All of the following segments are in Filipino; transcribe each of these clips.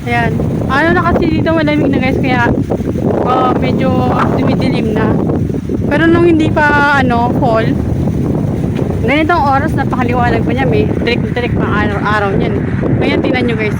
Ayan. Ano na kasi dito malamig na guys, kaya medyo dumidilim na. Pero nung hindi pa fall, ganitong oras napakaliwanag pa niya, may direct pang araw niyan. Ngayon tingnan nyo guys.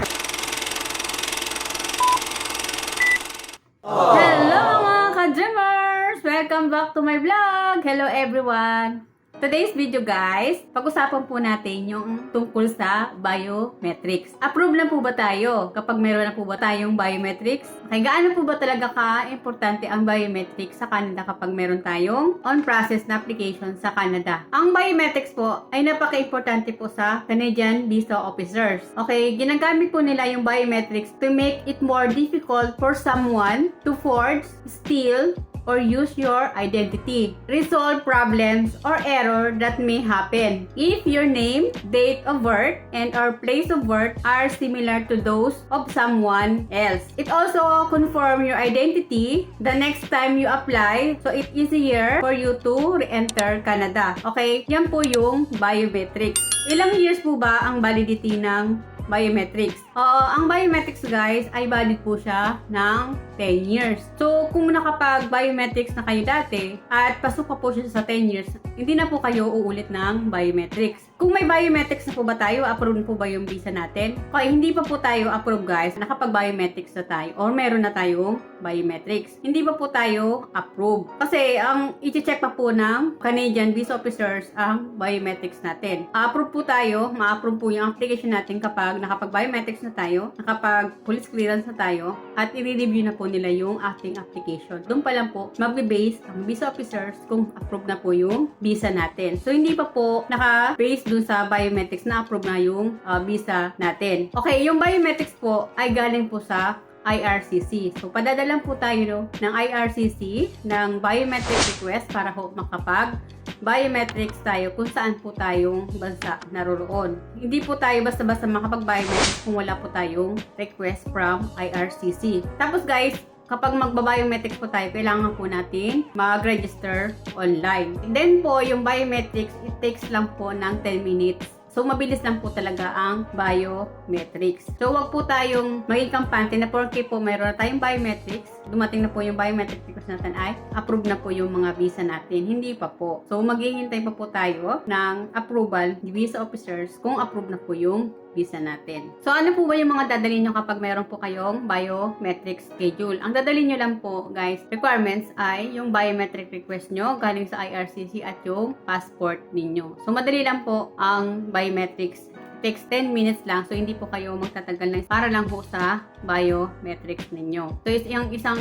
Hello mga ka-Dreamers! Welcome back to my vlog! Hello everyone! Today's video guys, pag-usapan po natin yung tungkol sa biometrics. Approve na po ba tayo kapag meron na po ba tayong biometrics? Okay, gaano po ba talaga ka-importante ang biometrics sa Canada kapag meron tayong on-process na application sa Canada? Ang biometrics po ay napaka-importante po sa Canadian visa officers. Okay, ginagamit po nila yung biometrics to make it more difficult for someone to forge, steal, or use your identity. Resolve problems or error that may happen if your name, date of birth, and or place of birth are similar to those of someone else. It also confirm your identity the next time you apply, so it's easier for you to re-enter Canada. Okay, yan po yung biometrics. Ilang years po ba ang validity ng biometrics? Ang biometrics guys ay valid po siya ng 10 years. So, kung nakapag-biometrics na kayo dati at pasok pa po siya sa 10 years, hindi na po kayo uulit ng biometrics. Kung may biometrics na po ba tayo, approve po ba yung visa natin? Okay, hindi pa po tayo approve guys, nakapag-biometrics na tayo or meron na tayong biometrics. Hindi pa po tayo approve. Kasi ang i-check pa po ng Canadian visa officers ang biometrics natin. Approve po tayo, ma-approve po yung application natin kapag nakapag-biometrics na tayo, nakapag-police clearance na tayo, at i-review na po nila yung ating application. Doon pa lang po, magbe-base ang visa officers kung approve na po yung visa natin. So, hindi pa po naka-base dun sa biometrics na approve na yung visa natin. Okay, yung biometrics po ay galing po sa IRCC. So, padadalan po tayo ng IRCC ng biometric request para ho makapag biometrics tayo kung saan po tayong bansa naroroon. Hindi po tayo basta-basta makapag-biometrics kung wala po tayong request from IRCC. Tapos guys, kapag magba-biometrics po tayo, kailangan po natin mag-register online. And then po, yung biometrics, it takes lang po ng 10 minutes. So, mabilis lang po talaga ang biometrics. So, wag po tayong maging kampante na porque po mayroon na tayong biometrics, dumating na po yung biometric request natin ay approve na po yung mga visa natin. Hindi pa po. So, maghihintay pa po tayo ng approval ni visa officers kung approve na po yung visa natin. So, ano po ba yung mga dadalhin nyo kapag mayroon po kayong biometric schedule? Ang dadalhin nyo lang po, guys, requirements ay yung biometric request nyo galing sa IRCC at yung passport ninyo. So, madali lang po ang biometrics. Takes 10 minutes lang. So, hindi po kayo magtatagal lang para lang po sa biometrics ninyo. So, yung isang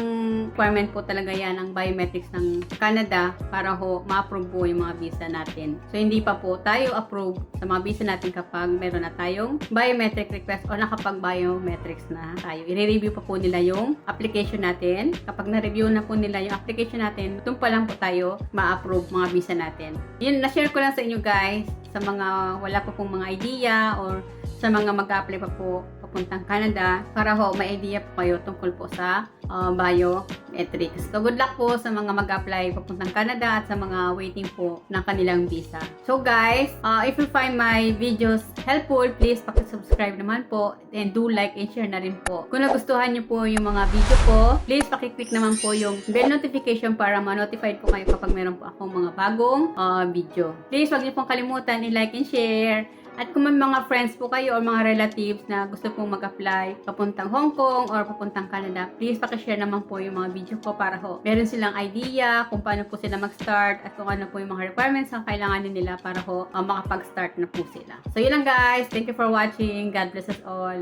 requirement po talaga yan ang biometrics ng Canada para ho ma-approve po yung mga visa natin. So, hindi pa po tayo approve sa mga visa natin kapag meron na tayong biometric request o nakapag-biometrics na tayo. I-review pa po nila yung application natin. Kapag na-review na po nila yung application natin, doon pa lang po tayo ma-approve mga visa natin. Yun, na-share ko lang sa inyo guys sa mga wala pa pong mga idea or sa mga mag-apply pa po papuntang Canada para ho may idea po kayo tungkol po sa biometrics. So good luck po sa mga mag-apply papuntang Canada at sa mga waiting po ng kanilang visa. So guys, if you find my videos helpful, please paki-subscribe naman po and do like and share na rin po. Kung nagustuhan niyo po yung mga video ko, please paki-click naman po yung bell notification para ma-notified po kayo kapag meron po akong mga bagong video. Please wag niyo pong kalimutan i-like and share. At kung may mga friends po kayo or mga relatives na gusto pong mag-apply papuntang Hong Kong or papuntang Canada, please pakishare naman po yung mga video ko para ho meron silang idea kung paano po sila mag-start at kung ano po yung mga requirements ang kailanganin nila para ho makapag-start na po sila. So yun lang guys. Thank you for watching. God bless us all.